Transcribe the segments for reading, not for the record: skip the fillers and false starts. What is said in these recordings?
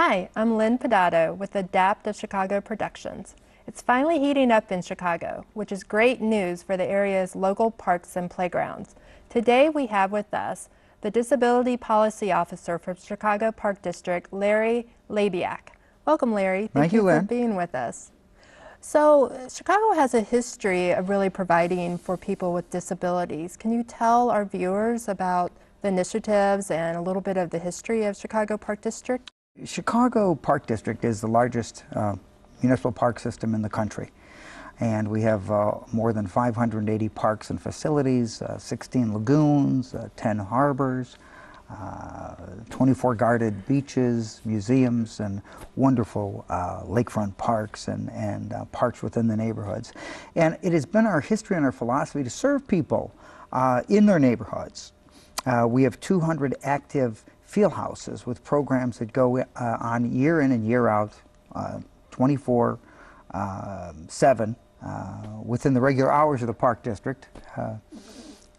Hi, I'm Lynn Pedotto with Adapt of Chicago Productions. It's finally heating up in Chicago, which is great news for the area's local parks and playgrounds. Today we have with us the Disability Policy Officer for Chicago Park District, Larry Labiak. Welcome, Larry. Thank you, Lynn. For being with us. So, Chicago has a history of really providing for people with disabilities. Can you tell our viewers about the initiatives and a little bit of the history of Chicago Park District? Chicago Park District is the largest municipal park system in the country. And we have more than 580 parks and facilities, 16 lagoons, 10 harbors, 24 guarded beaches, museums, and wonderful lakefront parks and parks within the neighborhoods. And it has been our history and our philosophy to serve people in their neighborhoods. We have 200 active field houses with programs that go on year in and year out, 24/7 within the regular hours of the Park District.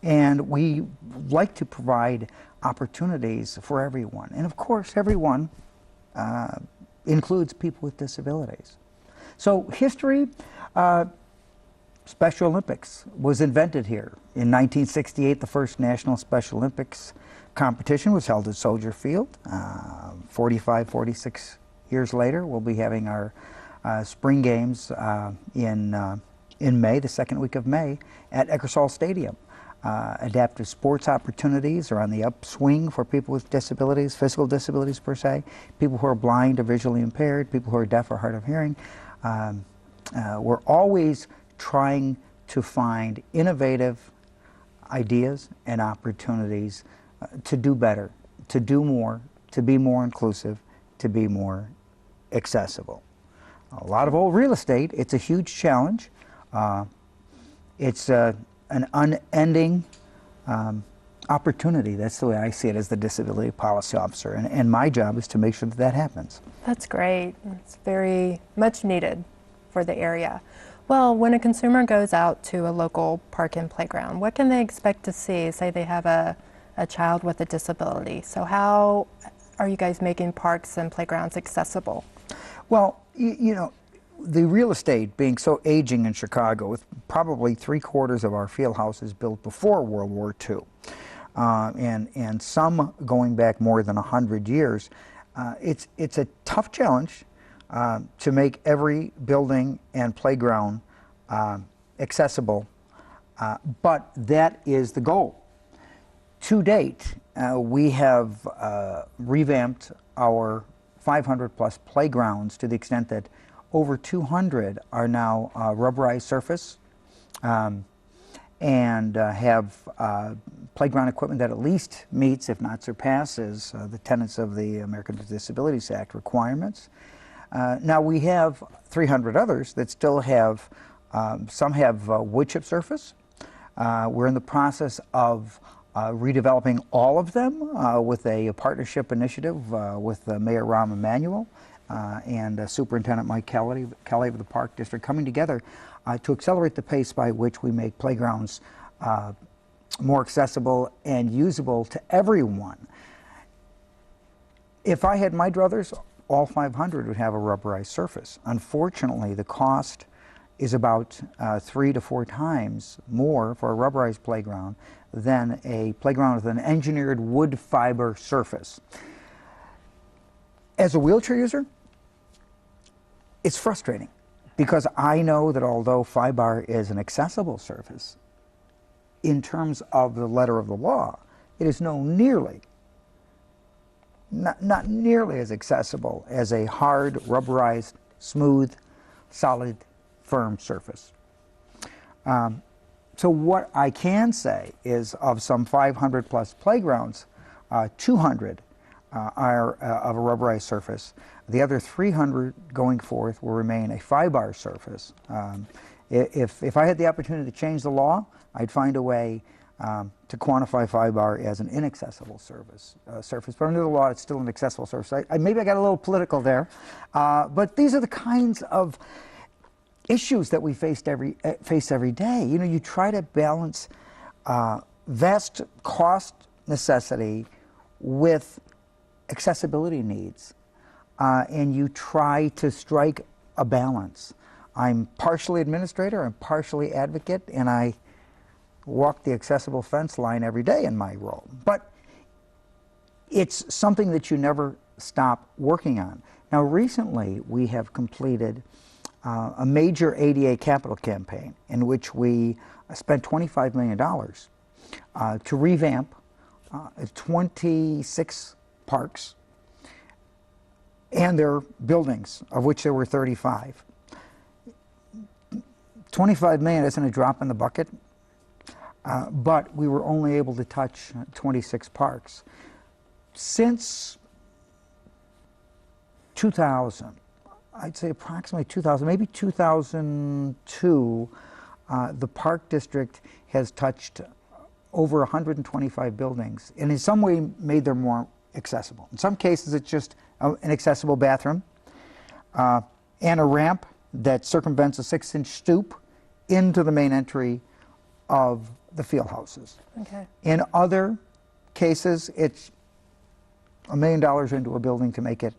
And we like to provide opportunities for everyone. And of course, everyone includes people with disabilities. So history, Special Olympics was invented here. In 1968, the first National Special Olympics competition was held at Soldier Field. 46 years later, we'll be having our spring games in May, the second week of May, at Eckersall Stadium. Adaptive sports opportunities are on the upswing for people with disabilities, physical disabilities per se, people who are blind or visually impaired, people who are deaf or hard of hearing. We're always trying to find innovative ideas and opportunities to do better, to do more, to be more inclusive, to be more accessible. A lot of old real estate, it's a huge challenge. It's an unending opportunity. That's the way I see it as the Disability Policy Officer, and my job is to make sure that that happens. That's great. It's very much needed for the area. Well, when a consumer goes out to a local park and playground, what can they expect to see? Say they have a child with a disability. So how are you guys making parks and playgrounds accessible? Well, you know, the real estate being so aging in Chicago, with probably 3/4 of our field houses built before World War II, and some going back more than 100 years, it's a tough challenge to make every building and playground accessible, but that is the goal. To date, we have revamped our 500+ playgrounds to the extent that over 200 are now rubberized surface and have playground equipment that at least meets, if not surpasses, the tenets of the Americans with Disabilities Act requirements. Now we have 300 others that still have, some have wood chip surface. We're in the process of redeveloping all of them with a partnership initiative with Mayor Rahm Emanuel and Superintendent Mike Kelly of the Park District, coming together to accelerate the pace by which we make playgrounds more accessible and usable to everyone. If I had my druthers, all 500 would have a rubberized surface. Unfortunately, the cost is about 3 to 4 times more for a rubberized playground than a playground with an engineered wood fiber surface. As a wheelchair user, it's frustrating because I know that although FIBAR is an accessible surface, in terms of the letter of the law, it is not nearly as accessible as a hard, rubberized, smooth, solid, firm surface. So what I can say is of some 500+ playgrounds, 200 are of a rubberized surface. The other 300 going forth will remain a FIBAR surface. If I had the opportunity to change the law, I'd find a way to quantify FIBAR as an inaccessible surface. But under the law, it's still an accessible surface. Maybe I got a little political there, but these are the kinds of issues that we face every day. You know, you try to balance vast cost necessity with accessibility needs. and you try to strike a balance. I'm partially administrator, I'm partially advocate, and I walk the accessible fence line every day in my role. But it's something that you never stop working on. Now recently we have completed a major ADA capital campaign in which we spent $25 million to revamp 26 parks and their buildings, of which there were 35. 25 million isn't a drop in the bucket, but we were only able to touch 26 parks. Since 2000, I'd say approximately 2000, maybe 2002, the Park District has touched over 125 buildings, and in some way made them more accessible. In some cases, it's just an accessible bathroom and a ramp that circumvents a 6-inch stoop into the main entry of the field houses. Okay. In other cases, it's $1 million into a building to make it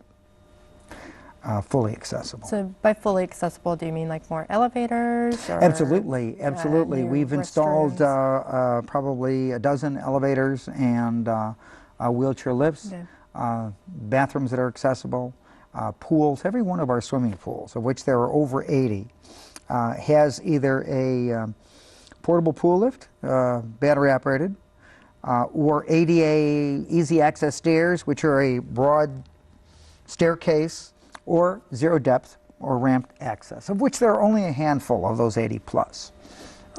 fully accessible. So by fully accessible, do you mean like more elevators? Or, absolutely, absolutely. We've installed probably a dozen elevators and wheelchair lifts, bathrooms that are accessible, pools. Every one of our swimming pools, of which there are over 80, has either a portable pool lift, battery operated, or ADA easy access stairs, which are a broad staircase, or zero depth or ramped access, of which there are only a handful of those 80 plus.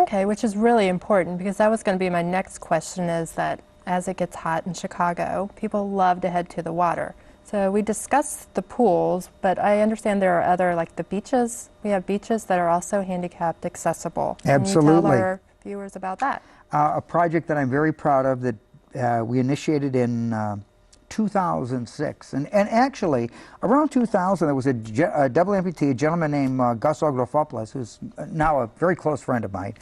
Okay, which is really important, because that was going to be my next question, is that as it gets hot in Chicago, people love to head to the water. So we discussed the pools, but I understand there are other, like the beaches. We have beaches that are also handicapped accessible. Absolutely. Can you tell our viewers about that? A project that I'm very proud of that we initiated in 2006. And actually, around 2000, there was a double amputee, a gentleman named Gus Ogrofopoulos, who's now a very close friend of mine,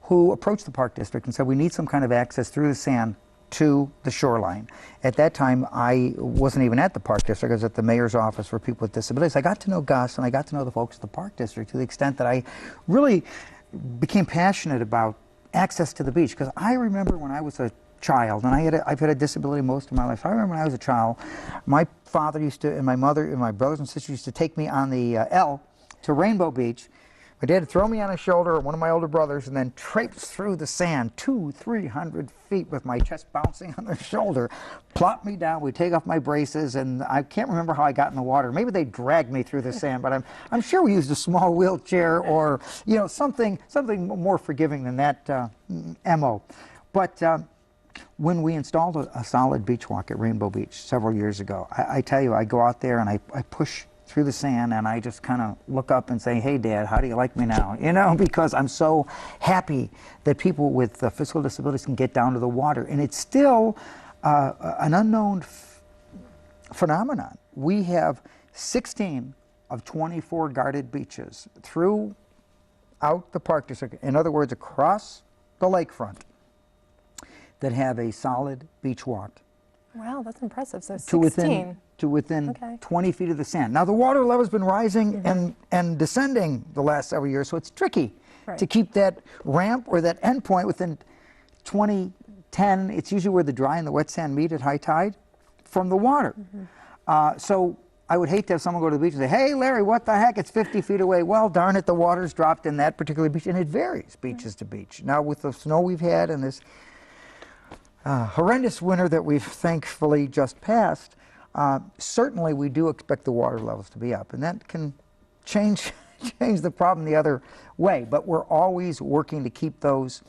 who approached the Park District and said, we need some kind of access through the sand to the shoreline. At that time, I wasn't even at the Park District. I was at the mayor's office for people with disabilities. I got to know Gus, and I got to know the folks at the Park District to the extent that I really became passionate about access to the beach. Because I remember when I was a child, and I've had a disability most of my life. I remember when I was a child, my father used to, and my mother, and my brothers and sisters used to take me on the L to Rainbow Beach. My dad would throw me on his shoulder, or one of my older brothers, and then traipse through the sand 200-300 feet with my chest bouncing on their shoulder, plop me down, we'd take off my braces, and I can't remember how I got in the water. Maybe they dragged me through the sand, but I'm sure we used a small wheelchair or something more forgiving than that MO. But when we installed a solid beach walk at Rainbow Beach several years ago, I tell you, I go out there and I push through the sand, and I just kind of look up and say, hey Dad, how do you like me now? Because I'm so happy that people with physical disabilities can get down to the water. And it's still an unknown phenomenon. We have 16 of 24 guarded beaches throughout the Park District, in other words, across the lakefront, that have a solid beach walk. Wow, that's impressive. So 16. To within 20 feet of the sand. Now the water level has been rising and descending the last several years, so it's tricky to keep that ramp or that endpoint within 10. It's usually where the dry and the wet sand meet at high tide from the water. So I would hate to have someone go to the beach and say, hey Larry, what the heck, it's 50 feet away. Well, darn it, the water's dropped in that particular beach, and it varies beaches to beach. Now with the snow we've had and this horrendous winter that we've thankfully just passed, certainly we do expect the water levels to be up, and that can change the problem the other way. But we're always working to keep those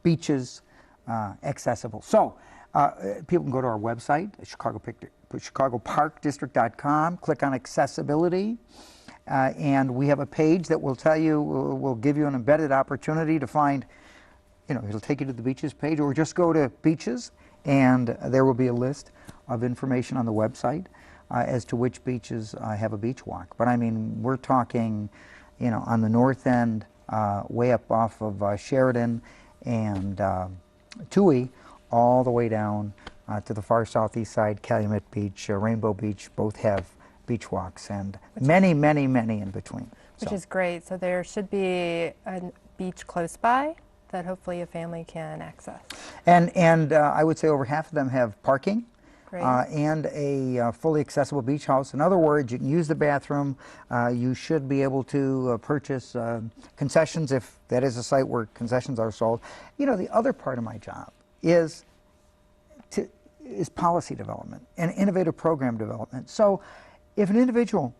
beaches accessible. So people can go to our website, chicagoparkdistrict.com, click on accessibility, and we have a page that will tell you, will give you an embedded opportunity to find, it'll take you to the beaches page, or just go to beaches, and there will be a list of information on the website as to which beaches have a beach walk. But I mean, we're talking, on the north end, way up off of Sheridan and Toohey, all the way down to the far southeast side, Calumet Beach, Rainbow Beach, both have beach walks, and many in between. Which is great. So there should be a beach close by that hopefully a family can access. And I would say over half of them have parking. Great. And a fully accessible beach house. In other words, you can use the bathroom. You should be able to purchase concessions if that is a site where concessions are sold. You know, the other part of my job is policy development and innovative program development. So if an individual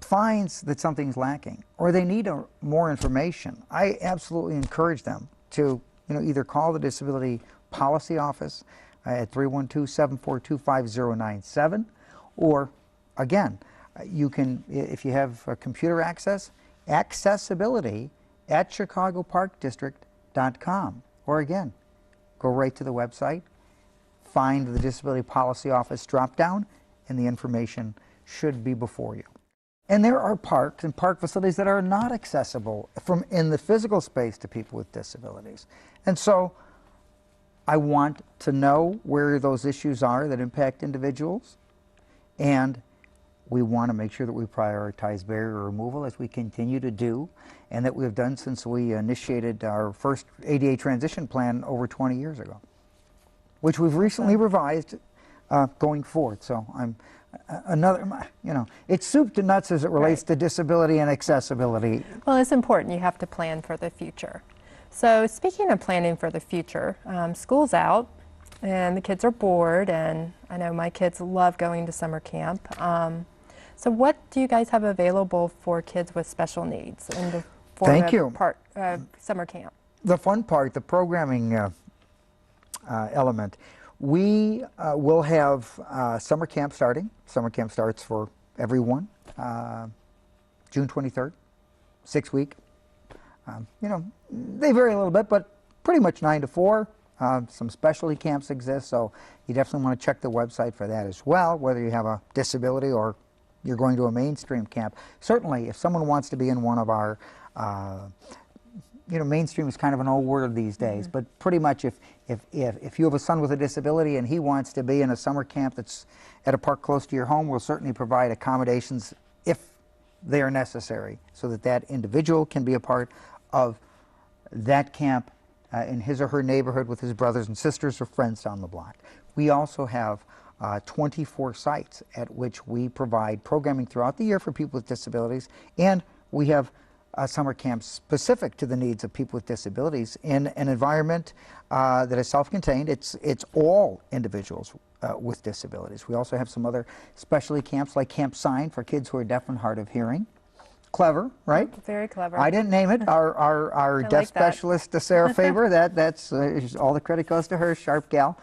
finds that something's lacking or they need more information, I absolutely encourage them to either call the Disability Policy Office at 312-742-5097, or again, you can, if you have computer access, accessibility at chicagoparkdistrict.com, or again, go right to the website, find the Disability Policy Office drop-down, and the information should be before you. And there are parks and park facilities that are not accessible in the physical space to people with disabilities. And so I want to know where those issues are that impact individuals, and we want to make sure that we prioritize barrier removal as we continue to do, and that we've done since we initiated our first ADA transition plan over 20 years ago, which we've recently revised going forward. So I'm it's soup to nuts as it relates to disability and accessibility. Well, it's important. You have to plan for the future. So speaking of planning for the future, school's out and the kids are bored, and I know my kids love going to summer camp. So what do you guys have available for kids with special needs in the form of summer camp? The fun part, the programming element, we will have summer camp starting. Summer camp starts for everyone, June 23rd, 6-week. They vary a little bit, but pretty much 9 to 4. Some specialty camps exist, so you definitely want to check the website for that as well, whether you have a disability or you're going to a mainstream camp. Certainly, if someone wants to be in one of our, mainstream is kind of an old word these days, but pretty much if you have a son with a disability and he wants to be in a summer camp that's at a park close to your home, we'll certainly provide accommodations if they are necessary so that that individual can be a part of that camp in his or her neighborhood with his brothers and sisters or friends down the block. We also have 24 sites at which we provide programming throughout the year for people with disabilities, and we have summer camps specific to the needs of people with disabilities in an environment that is self-contained. It's all individuals with disabilities. We also have some other specialty camps like Camp Sign for kids who are deaf and hard of hearing. Clever, right? Very clever. I didn't name it. Our deaf specialist, Sarah Faber, that's all the credit goes to her, sharp gal.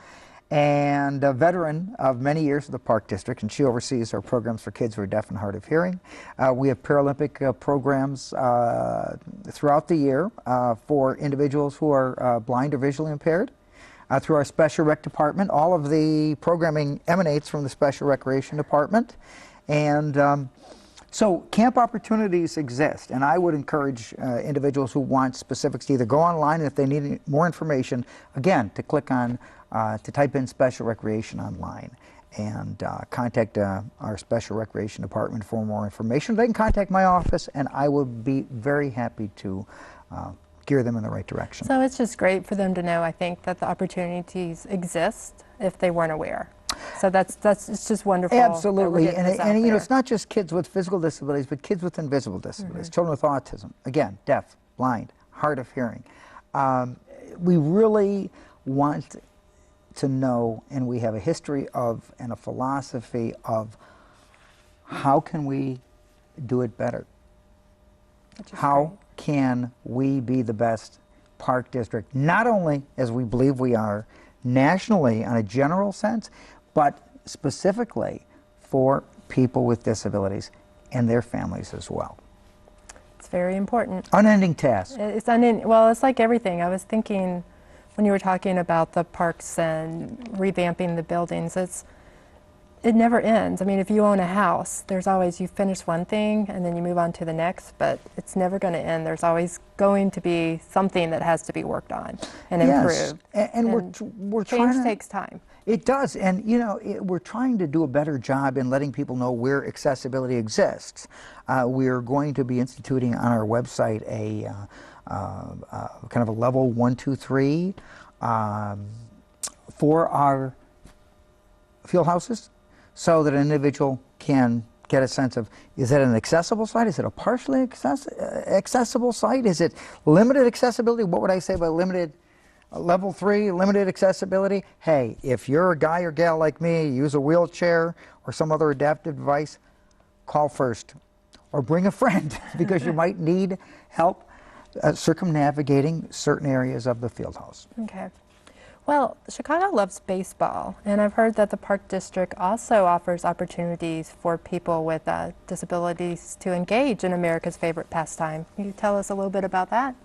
And a veteran of many years of the Park District, and she oversees our programs for kids who are deaf and hard of hearing. We have Paralympic programs throughout the year for individuals who are blind or visually impaired. Through our Special Rec Department, all of the programming emanates from the Special Recreation Department. And so camp opportunities exist, and I would encourage individuals who want specifics to either go online, and if they need more information, again, to click on, to type in Special Recreation online and contact our Special Recreation Department for more information. They can contact my office, and I would be very happy to gear them in the right direction. So it's just great for them to know, I think, that the opportunities exist if they weren't aware. So it's just wonderful. Absolutely, and it's not just kids with physical disabilities, but kids with invisible disabilities, children with autism, again, deaf, blind, hard of hearing. We really want to know, and we have a history of and a philosophy of how can we do it better? How can we be the best park district, not only as we believe we are nationally on a general sense, but specifically for people with disabilities and their families as well. It's very important. Unending task. Well, it's like everything. I was thinking when you were talking about the parks and revamping the buildings, it never ends. I mean, if you own a house, there's always, you finish one thing and then you move on to the next, but it's never going to end. There's always going to be something that has to be worked on and improved. And we're trying to, change takes time. It does, and you know, we're trying to do a better job in letting people know where accessibility exists. We're going to be instituting on our website a kind of a level 1, 2, 3 for our field houses, so that an individual can get a sense of, is it an accessible site? Is it a partially accessible site? Is it limited accessibility? What would I say by limited? Level 3, limited accessibility. Hey, if you're a guy or gal like me, use a wheelchair or some other adaptive device, call first. Or bring a friend, because you might need help circumnavigating certain areas of the field house. Okay. Well, Chicago loves baseball, and I've heard that the Park District also offers opportunities for people with disabilities to engage in America's favorite pastime. Can you tell us a little bit about that?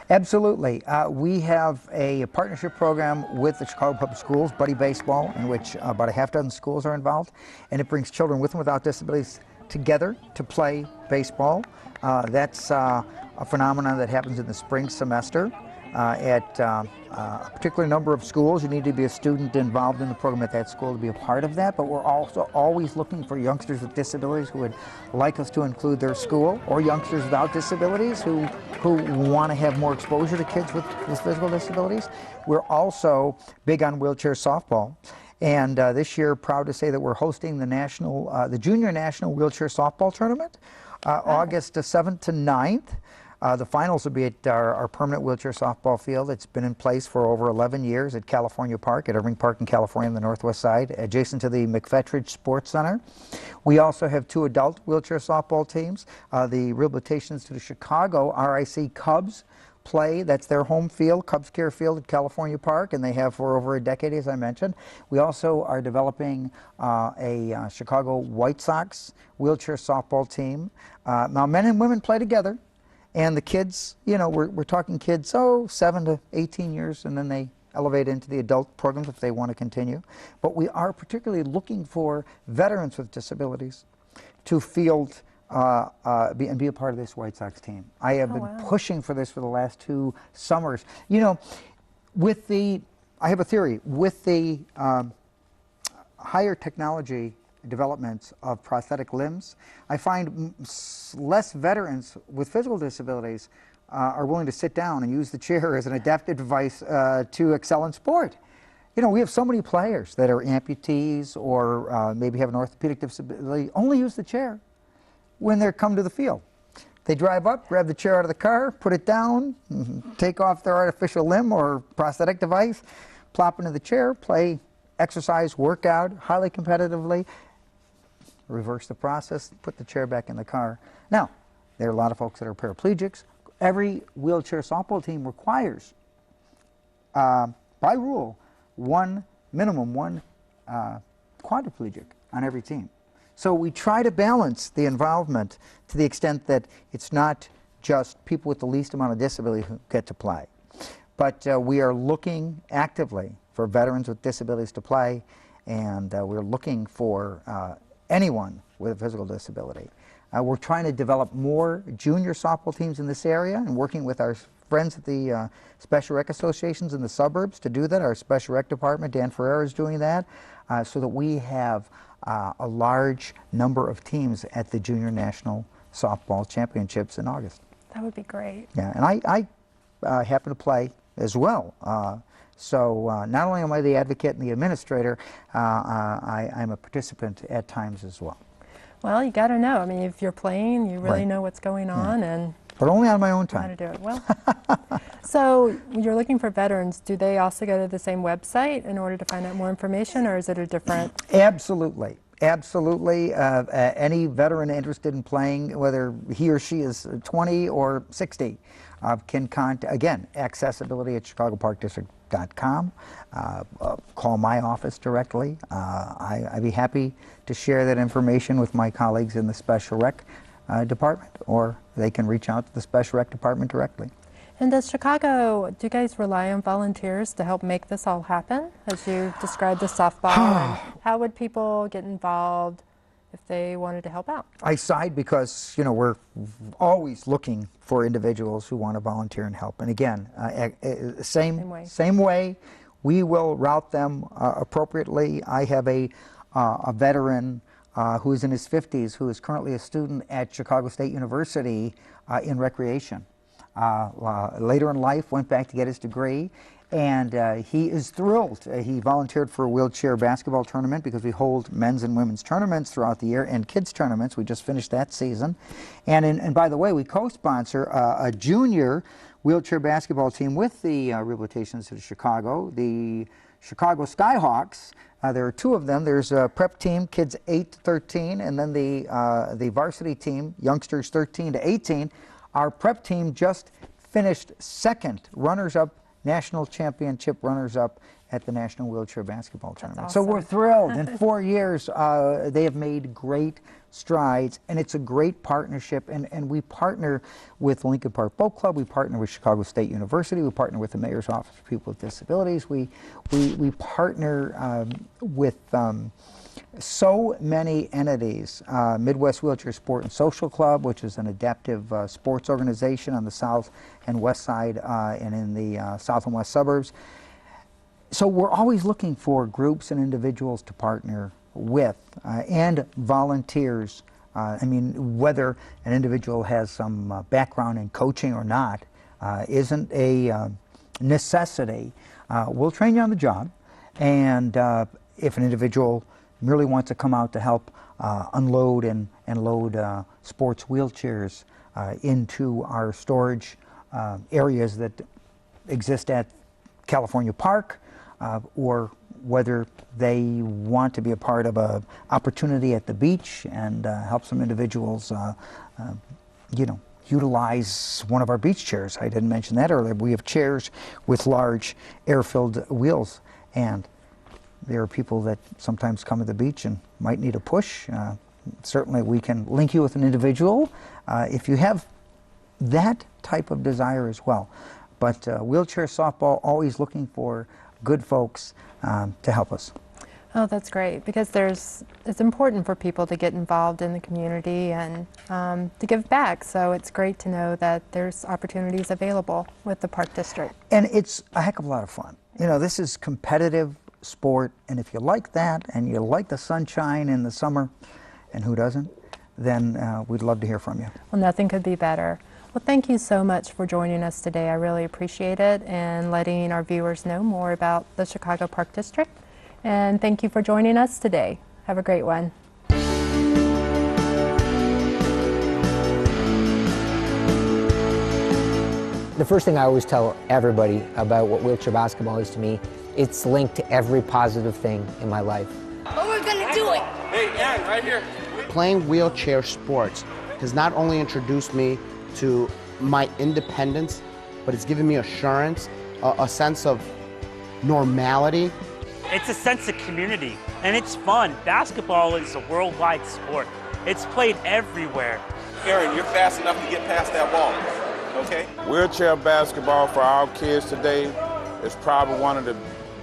Absolutely. We have a partnership program with the Chicago Public Schools, Buddy Baseball, in which about a half dozen schools are involved, and it brings children with and without disabilities together to play baseball. That's a phenomenon that happens in the spring semester at a particular number of schools. You need to be a student involved in the program at that school to be a part of that, but we're also always looking for youngsters with disabilities who would like us to include their school, or youngsters without disabilities who want to have more exposure to kids with physical disabilities. We're also big on wheelchair softball, and this year proud to say that we're hosting the Junior National Wheelchair Softball Tournament, August 7th to 9th. The finals will be at our permanent wheelchair softball field. It's been in place for over 11 years at California Park, at Irving Park in California on the northwest side, adjacent to the McFetridge Sports Center. We also have 2 adult wheelchair softball teams. The rehabilitations to the Chicago RIC Cubs play. That's their home field, Cubs Care Field at California Park, and they have for over a decade, as I mentioned. We also are developing a Chicago White Sox wheelchair softball team. Now, men and women play together. And the kids, you know, we're talking kids, 7 to 18 years, and then they elevate into the adult programs if they want to continue. But we are particularly looking for veterans with disabilities to field and be a part of this White Sox team. I have been pushing for this for the last 2 summers. You know, I have a theory, with the higher technology developments of prosthetic limbs, I find less veterans with physical disabilities are willing to sit down and use the chair as an adaptive device to excel in sport. You know, we have so many players that are amputees or maybe have an orthopedic disability, only use the chair when they come to the field. They drive up, grab the chair out of the car, put it down, take off their artificial limb or prosthetic device, plop into the chair, play, exercise, work out highly competitively, reverse the process, put the chair back in the car. Now, there are a lot of folks that are paraplegics. Every wheelchair softball team requires, by rule, minimum one quadriplegic on every team. So we try to balance the involvement to the extent that it's not just people with the least amount of disability who get to play. But we are looking actively for veterans with disabilities to play, and we're looking for anyone with a physical disability. We're trying to develop more junior softball teams in this area, and working with our friends at the Special Rec Associations in the suburbs to do that. Our Special Rec Department, Dan Ferreira, is doing that, so that we have a large number of teams at the Junior National Softball Championships in August. That would be great. Yeah, and I happen to play as well. So not only am I the advocate and the administrator, I'm a participant at times as well. Well, you got to know. I mean, if you're playing, you really know what's going on, and but only on my own time. How to do it well. So you're looking for veterans. Do they also go to the same website in order to find out more information, or is it a different? Absolutely. Absolutely. Any veteran interested in playing, whether he or she is 20 or 60, can contact, again, accessibility at chicagoparkdistrict.com. Call my office directly. I'd be happy to share that information with my colleagues in the Special Rec Department, or they can reach out to the Special Rec Department directly. And does Chicago, do you guys rely on volunteers to help make this all happen, as you described the softball? And how would people get involved if they wanted to help out? I sighed because, you know, we're always looking for individuals who want to volunteer and help. And again, same way we will route them appropriately. I have a veteran who is in his 50s who is currently a student at Chicago State University in recreation. Later in life, went back to get his degree, and he is thrilled. He volunteered for a wheelchair basketball tournament because we hold men's and women's tournaments throughout the year and kids tournaments. We just finished that season. And by the way, we co-sponsor a junior wheelchair basketball team with the Rehabilitation Institute of Chicago, the Chicago Skyhawks. There are two of them. There's a prep team, kids 8 to 13, and then the varsity team, youngsters 13 to 18. Our prep team just finished second, runners-up, national championship runners-up at the National Wheelchair Basketball Tournament. Awesome. So we're thrilled. In 4 years, they have made great strides, and it's a great partnership. And we partner with Lincoln Park Boat Club. We partner with Chicago State University. We partner with the Mayor's Office for People with Disabilities. We partner with so many entities. Midwest Wheelchair Sport and Social Club, which is an adaptive sports organization on the south and west side and in the south and west suburbs. So we're always looking for groups and individuals to partner with and volunteers. I mean, whether an individual has some background in coaching or not isn't a necessity. We'll train you on the job, and if an individual merely wants to come out to help unload and load sports wheelchairs into our storage areas that exist at California Park, or whether they want to be a part of an opportunity at the beach and help some individuals, utilize one of our beach chairs. I didn't mention that earlier. We have chairs with large air-filled wheels, and there are people that sometimes come to the beach and might need a push. Certainly we can link you with an individual if you have that type of desire as well. But wheelchair softball, always looking for good folks to help us. Oh, that's great, because it's important for people to get involved in the community and to give back. So it's great to know that there's opportunities available with the Park District. And it's a heck of a lot of fun. You know, this is competitive sport, and if you like that and you like the sunshine in the summer, and who doesn't, then we'd love to hear from you. Well, nothing could be better. Well, thank you so much for joining us today. I really appreciate it, and letting our viewers know more about the Chicago Park District. And thank you for joining us today. Have a great one. The first thing I always tell everybody about what wheelchair basketball is to me, it's linked to every positive thing in my life. But we're gonna do it! Hey, Aaron, right here. Playing wheelchair sports has not only introduced me to my independence, but it's given me assurance, a sense of normality. It's a sense of community, and it's fun. Basketball is a worldwide sport. It's played everywhere. Aaron, you're fast enough to get past that ball, okay? Wheelchair basketball for our kids today is probably one of the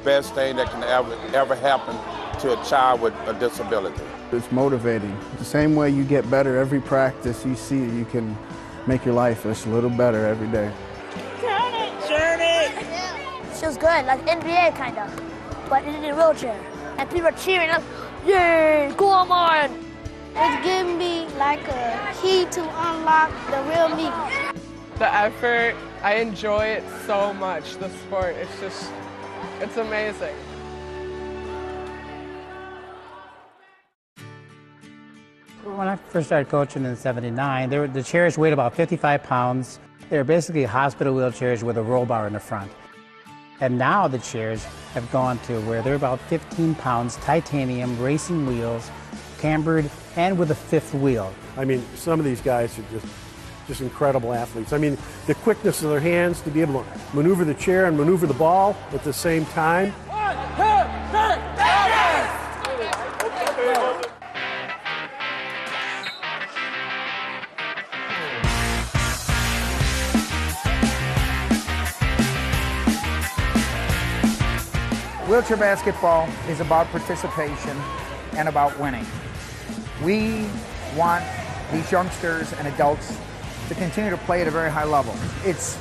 best things that can ever happen to a child with a disability. It's motivating. The same way you get better every practice, you see you can make your life just a little better every day. Turn it! It feels good, like NBA kind of, but in a wheelchair. And people are cheering us, yay, go on! It's given me like a key to unlock the real me. The effort, I enjoy it so much, the sport. It's amazing. When I first started coaching in '79, the chairs weighed about 55 pounds. They were basically hospital wheelchairs with a roll bar in the front. And now the chairs have gone to where they're about 15 pounds, titanium, racing wheels, cambered, and with a fifth wheel. I mean, some of these guys are just incredible athletes. I mean, the quickness of their hands to be able to maneuver the chair and maneuver the ball at the same time. 1, 2, 3, yes! Wheelchair basketball is about participation and about winning. We want these youngsters and adults to continue to play at a very high level. It's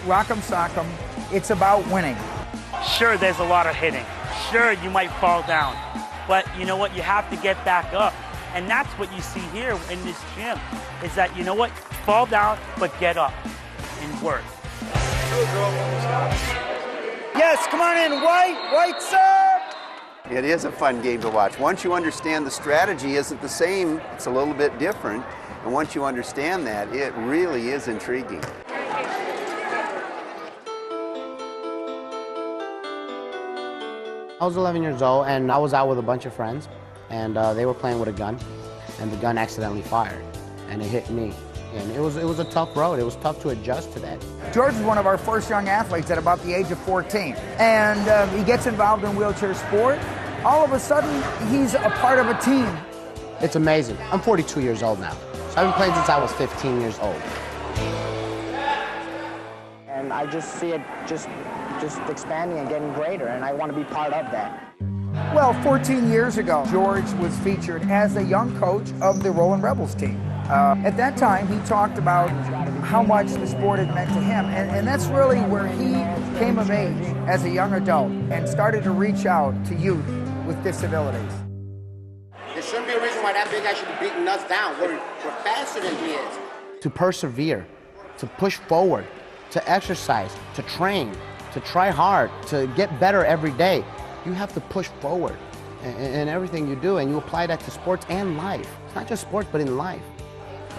rock'em sock'em. It's about winning. Sure, there's a lot of hitting. Sure, you might fall down. But you know what? You have to get back up. And that's what you see here in this gym, is that, you know what? Fall down, but get up and work. Yes, come on in, White, sir! It is a fun game to watch. Once you understand the strategy isn't the same, it's a little bit different. And once you understand that, it really is intriguing. I was 11 years old, and I was out with a bunch of friends, and they were playing with a gun, and the gun accidentally fired, and it hit me. And it was a tough road. It was tough to adjust to that. George is one of our first young athletes at about the age of 14, and he gets involved in wheelchair sport. All of a sudden, he's a part of a team. It's amazing. I'm 42 years old now, so I've been playing since I was 15 years old. And I just see it just expanding and getting greater, and I want to be part of that. Well, 14 years ago, George was featured as a young coach of the Rolling Rebels team. At that time, he talked about how much the sport had meant to him, and that's really where he came of age as a young adult and started to reach out to youth with disabilities. There shouldn't be a reason why that big guy should be beating us down. We're faster than he is. To persevere, to push forward, to exercise, to train, to try hard, to get better every day, you have to push forward in everything you do, and you apply that to sports and life. It's not just sports, but in life.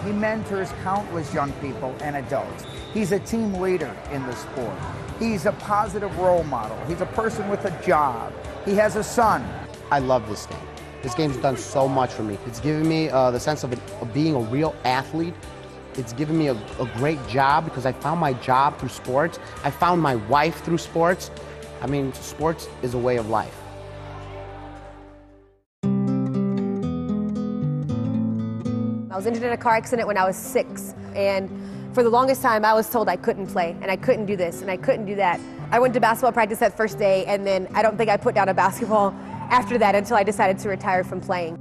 He mentors countless young people and adults. He's a team leader in the sport. He's a positive role model. He's a person with a job. He has a son. I love this game. This game's done so much for me. It's given me the sense of being a real athlete. It's given me a great job because I found my job through sports. I found my wife through sports. I mean, sports is a way of life. I was injured in a car accident when I was 6, and for the longest time I was told I couldn't play, and I couldn't do this, and I couldn't do that. I went to basketball practice that first day, and then I don't think I put down a basketball after that until I decided to retire from playing.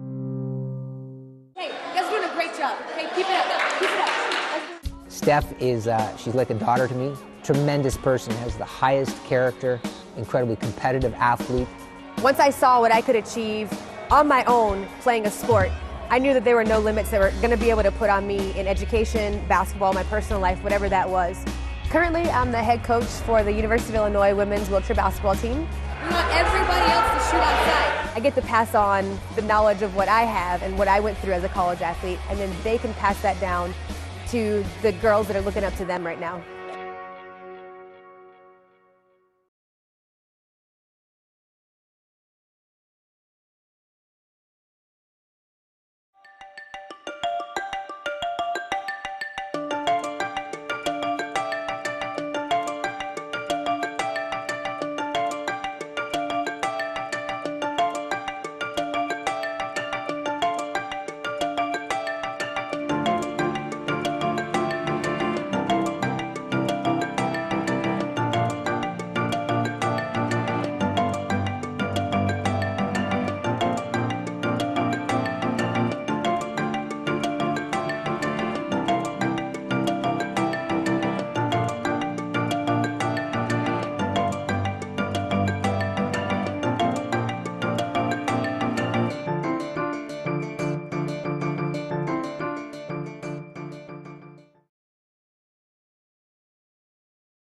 Hey, you guys are doing a great job. Hey, keep it up, keep it up. Steph is, she's like a daughter to me. Tremendous person, has the highest character, incredibly competitive athlete. Once I saw what I could achieve on my own playing a sport, I knew that there were no limits that were going to be able to put on me in education, basketball, my personal life, whatever that was. Currently, I'm the head coach for the University of Illinois women's wheelchair basketball team. We want everybody else to shoot outside. I get to pass on the knowledge of what I have and what I went through as a college athlete, and then they can pass that down to the girls that are looking up to them right now.